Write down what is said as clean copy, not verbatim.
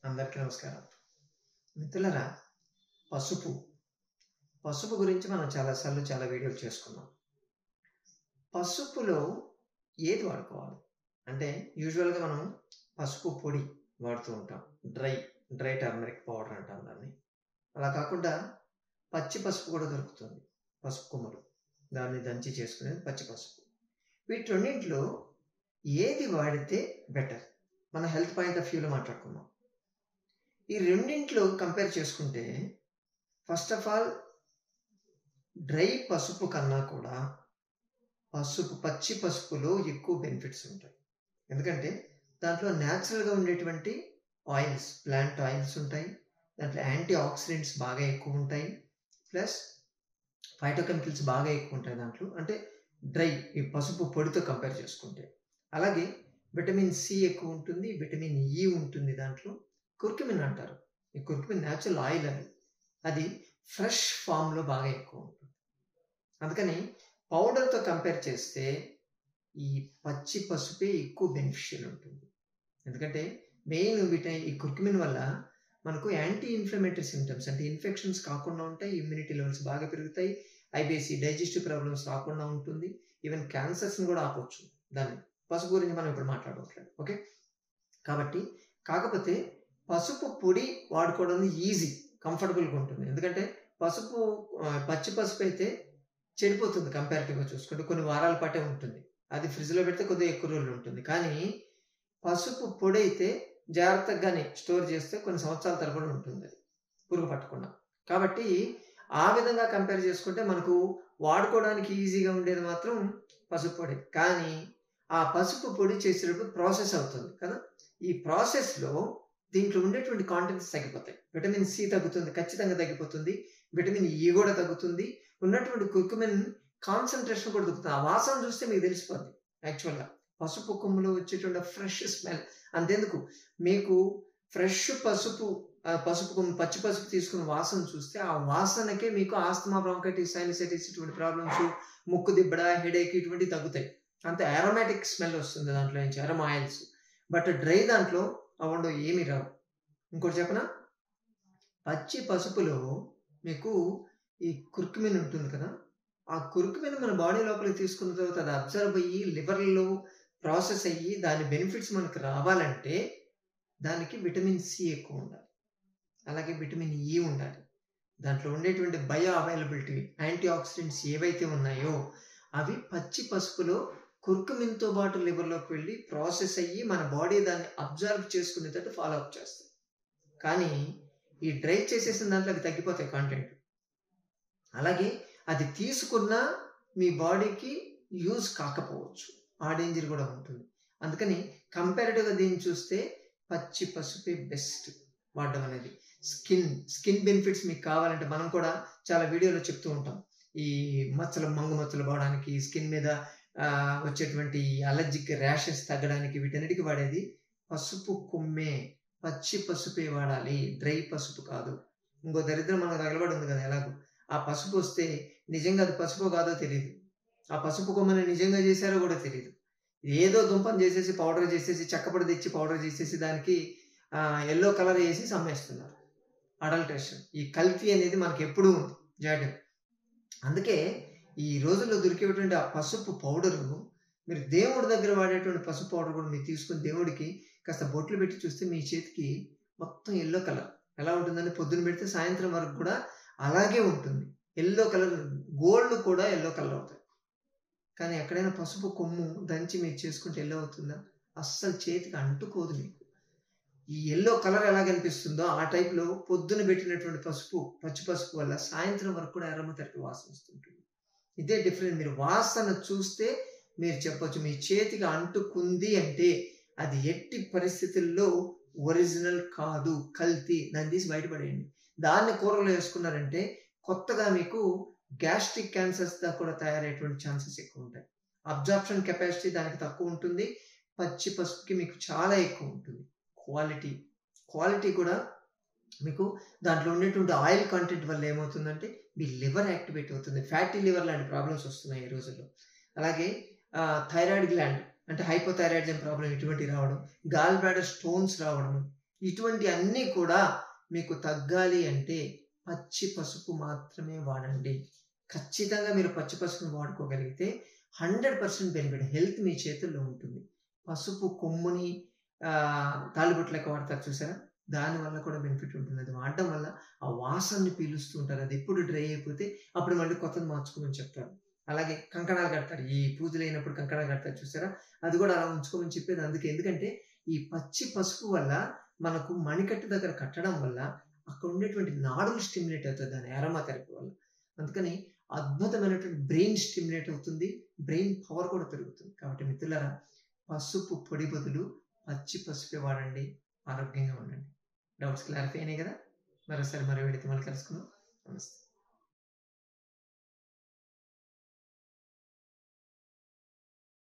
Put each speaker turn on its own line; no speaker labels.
అందరికీ నమస్కారం. మిత్రులారా, పసుపు పసుపు గురించి మనం చాలాసార్లు చాలా వీడియోలు చేసుకున్నాం. పసుపులో ఏది వాడుకోవాలి అంటే యూజువల్గా మనం పసుపు పొడి వాడుతూ ఉంటాం. డ్రై టర్మరిక్ పౌడర్ అంటాం దాన్ని. అలా కాకుండా పచ్చి పసుపు కూడా దొరుకుతుంది. పసుపు కొమ్మలు దాన్ని దంచి చేసుకునేది పచ్చి పసుపు. వీటి రెండింటిలో ఏది వాడితే బెటర్? మన హెల్త్ పాయింట్ ఆఫ్ వ్యూలో మాట్లాడుకున్నాం. ఈ రెండింటిలో కంపేర్ చేసుకుంటే ఫస్ట్ ఆఫ్ ఆల్ డ్రై పసుపు కన్నా కూడా పచ్చి పసుపులో ఎక్కువ బెనిఫిట్స్ ఉంటాయి. ఎందుకంటే దాంట్లో న్యాచురల్గా ఉండేటువంటి ఆయిల్స్, ప్లాంట్ ఆయిల్స్ ఉంటాయి. దాంట్లో యాంటీ ఆక్సిడెంట్స్ బాగా ఎక్కువ ఉంటాయి. ప్లస్ ఫైటోకెమికల్స్ బాగా ఎక్కువ ఉంటాయి దాంట్లో. అంటే ఈ పసుపు పొడితో కంపేర్ చేసుకుంటే. అలాగే విటమిన్ సి ఎక్కువ ఉంటుంది, విటమిన్ ఇ ఉంటుంది దాంట్లో. కుర్కుమిన్ అంటారు. ఈ కుర్కుమిన్ న్యాచురల్ ఆయిల్ అది ఫ్రెష్ ఫామ్లో బాగా ఎక్కువ ఉంటుంది. అందుకని పౌడర్తో కంపేర్ చేస్తే ఈ పచ్చి పసుపే ఎక్కువ బెనిఫిషియల్ ఉంటుంది. ఎందుకంటే మెయిన్ ఈ కుర్కుమిన్ వల్ల మనకు యాంటీ ఇన్ఫ్లమేటరీ సిమ్టమ్స్ అంటే ఇన్ఫెక్షన్స్ కాకుండా ఉంటాయి, ఇమ్యూనిటీ లెవెల్స్ బాగా పెరుగుతాయి, ఐబిసి డైజెస్టివ్ ప్రాబ్లమ్స్ రాకుండా ఉంటుంది, ఈవెన్ క్యాన్సర్స్ని కూడా ఆపొచ్చు. దాన్ని పసుపు గురించి మనం ఇప్పుడు మాట్లాడట్లేదు. ఓకే, కాకపోతే పసుపు పొడి వాడుకోవడం ఈజీ, కంఫర్టబుల్గా ఉంటుంది. ఎందుకంటే పచ్చి పసుపు అయితే చెడిపోతుంది కంపారిటివ్గా చూసుకుంటే, కొన్ని వారాల పాటే ఉంటుంది. అది ఫ్రిడ్జ్లో పెడితే కొద్దిగా ఎక్కువ రోజులు ఉంటుంది. కానీ పసుపు పొడి అయితే జాగ్రత్తగానే స్టోర్ చేస్తే కొన్ని సంవత్సరాల తరబడి ఉంటుంది, అది పురుగు పట్టకుండా. కాబట్టి ఆ విధంగా కంపేర్ చేసుకుంటే మనకు వాడుకోవడానికి ఈజీగా ఉండేది మాత్రం పసుపు పొడి. కానీ ఆ పసుపు పొడి చేసేటప్పుడు ప్రాసెస్ అవుతుంది కదా, ఈ ప్రాసెస్లో దీంట్లో ఉండేటువంటి కాంటెంట్స్ తగ్గిపోతాయి. విటమిన్ సి తగ్గుతుంది, ఖచ్చితంగా తగ్గిపోతుంది. విటమిన్ ఇ కూడా తగ్గుతుంది. ఉన్నటువంటి కుర్కుమిన్ కాన్సన్ట్రేషన్ కూడా తగ్గుతుంది. ఆ వాసన చూస్తే మీకు తెలిసిపోద్ది. యాక్చువల్గా పసుపు కొమ్ములో వచ్చేటువంటి ఫ్రెష్ స్మెల్. అంతెందుకు, మీకు ఫ్రెష్ పసుపు కొమ్ము, పచ్చి పసుపు తీసుకున్న వాసన చూస్తే ఆ వాసనకే మీకు ఆస్తమా, బ్రాంకైటిస్, సైనసైటిస్ ఇటువంటి ప్రాబ్లమ్స్, ముక్కు దిబ్బడ, హెడేక్ ఇటువంటివి తగ్గుతాయి. అంత అరోమాటిక్ స్మెల్ వస్తుంది దాంట్లో నుంచి, అరోమా ఆయిల్స్. బట్ డ్రై దాంట్లో అవ్వండో ఏమీ రావు. ఇంకోటి చెప్పనా, పచ్చి పసుపులో మీకు ఈ కుర్కుమిన్ ఉంటుంది కదా, ఆ కుర్కుమిన్ మన బాడీ లోపలికి తీసుకున్న తర్వాత అది అబ్జర్వ్ అయ్యి లివర్లో ప్రాసెస్ అయ్యి దాని బెనిఫిట్స్ మనకు రావాలంటే దానికి విటమిన్ సి ఎక్కువ ఉండాలి, అలాగే విటమిన్ ఇ ఉండాలి. దాంట్లో ఉండేటువంటి బయో అవైలబిలిటీ, యాంటీ ఆక్సిడెంట్స్ ఏవైతే ఉన్నాయో అవి పచ్చి పసుపులో కుర్కుమిన్తో పాటు లివర్లోకి వెళ్ళి ప్రాసెస్ అయ్యి మన బాడీ దాన్ని అబ్జర్వ్ చేసుకునేటట్టు ఫాలో అప్ చేస్తుంది. కానీ ఈ డ్రై చేసేసిన దాంట్లో అవి తగ్గిపోతాయి కాంటెంట్. అలాగే అది తీసుకున్నా మీ బాడీకి యూజ్ కాకపోవచ్చు, ఆ డేంజర్ కూడా ఉంటుంది. అందుకని కంపారిటివ్గా దీన్ని చూస్తే పచ్చి పసుపే బెస్ట్ వాడడం అనేది. స్కిన్ బెనిఫిట్స్ మీకు కావాలంటే మనం కూడా చాలా వీడియోలో చెప్తూ ఉంటాం. ఈ మంగు మచ్చలు పోవడానికి, స్కిన్ మీద వచ్చేటువంటి అలర్జిక్ ర్యాషెస్ తగ్గడానికి, వీటన్నిటికీ వాడేది పసుపు కొమ్మే, పచ్చి పసుపే వాడాలి, డ్రై పసుపు కాదు. ఇంకో దరిద్రం మనకు తగలబడి ఉంది కదా, ఎలాగో ఆ పసుపు వస్తే నిజంగా అది పసుపు కాదో తెలియదు, ఆ పసుపు కొమ్మని నిజంగా చేశారో కూడా తెలియదు. ఏదో దుంపని చేసేసి పౌడర్ చేసేసి, చక్కపడి తెచ్చి పౌడర్ చేసేసి దానికి ఎల్లో కలర్ వేసి అమ్మేస్తున్నారు. అడల్ట్రేషన్, ఈ కల్తీ అనేది మనకి ఎప్పుడూ ఉంది జాగ్రత్త. అందుకే ఈ రోజుల్లో దొరికేటువంటి ఆ పసుపు పౌడరు, మీరు దేవుడి దగ్గర వాడేటువంటి పసుపు పౌడర్ కూడా మీరు తీసుకుని దేవుడికి కాస్త బొట్లు పెట్టి చూస్తే మీ చేతికి మొత్తం ఎల్లో కలర్ ఎలా ఉంటుందని, పొద్దున్న పెడితే సాయంత్రం వరకు కూడా అలాగే ఉంటుంది. ఎల్లో కలర్, గోల్డ్ కూడా ఎల్లో కలర్ అవుతాయి. కానీ ఎక్కడైనా పసుపు కొమ్ము దంచి మీరు చేసుకుంటే ఎల్లో అవుతుందా? అస్సలు చేతికి అంటుకోదు మీకు. ఈ ఎల్లో కలర్ ఎలా కనిపిస్తుందో ఆ టైప్లో పొద్దున పెట్టినటువంటి పచ్చి పసుపు వల్ల సాయంత్రం వరకు కూడా అరోమాథెరపీ వాసన వస్తుంటుంది. ఇదే డిఫరెంట్. మీరు వాసన చూస్తే మీరు చెప్పొచ్చు మీ చేతికి అంటుకుంది అంటే అది ఎట్టి పరిస్థితుల్లో ఒరిజినల్ కాదు, కల్తీ. దాన్ని తీసి బయటపడేయండి. దాన్ని కూరలో వేసుకున్నారంటే కొత్తగా మీకు గ్యాస్ట్రిక్ క్యాన్సర్స్ దా కూడా తయారయ్యేటువంటి ఛాన్సెస్ ఎక్కువ ఉంటాయి. అబ్జార్ప్షన్ కెపాసిటీ దానికి తక్కువ ఉంటుంది, పచ్చి పసుపుకి మీకు చాలా ఎక్కువ ఉంటుంది. క్వాలిటీ కూడా మీకు దాంట్లో ఉండేటువంటి ఆయిల్ కంటెంట్ వల్ల ఏమవుతుందంటే మీ లివర్ యాక్టివేట్ అవుతుంది. ఫ్యాటీ లివర్ లాంటి ప్రాబ్లమ్స్ వస్తున్నాయి ఈ రోజుల్లో. అలాగే థైరాయిడ్ గ్లాండ్ అంటే హైపోథైరాయిడిజం ప్రాబ్లం ఇటువంటి రావడం, గాల్ బ్లాడర్ స్టోన్స్ రావడం, ఇటువంటి అన్నీ కూడా మీకు తగ్గాలి అంటే పచ్చి పసుపు మాత్రమే వాడండి. ఖచ్చితంగా మీరు పచ్చి పసుపుని వాడుకోగలిగితే 100% బెనిఫిట్. హెల్త్ మీ చేతుల్లో ఉంటుంది. పసుపు కొమ్ముని తాలిబొట్టు లెక్క వాడతారు చూసారా? దానివల్ల కూడా బెనిఫిట్ ఉంటుంది. అది వాడడం వల్ల ఆ వాసనని పీలుస్తూ ఉంటారు. అది ఎప్పుడు డ్రై అయిపోతే అప్పుడు మళ్ళీ కొత్తది మార్చుకోమని చెప్తారు. అలాగే కంకణాలు కడతారు. ఈ పూజలైనప్పుడు కంకణాలు కడతారు చూసారా? అది కూడా అలా ఉంచుకోమని చెప్పేది అందుకే. ఎందుకంటే ఈ పచ్చి పసుపు వల్ల మనకు మణికట్టు దగ్గర కట్టడం వల్ల అక్కడ ఉండేటువంటి నాడులు స్టిమ్యులేట్ అవుతుంది దాని అరోమా థెరపీ వల్ల. అందుకని అద్భుతమైనటువంటి బ్రెయిన్ స్టిమ్యులేట్ అవుతుంది. బ్రెయిన్ పవర్ కూడా పెరుగుతుంది. కాబట్టి మిత్రులారా, పసుపు పొడి బదులు పచ్చి పసుపే వాడండి. ఆరోగ్యంగా ఉండండి. డౌట్స్ క్లారిఫై అయినాయి కదా? మరోసారి మరో వీడియోతో మళ్ళీ కలుసుకుందాం. నమస్తే.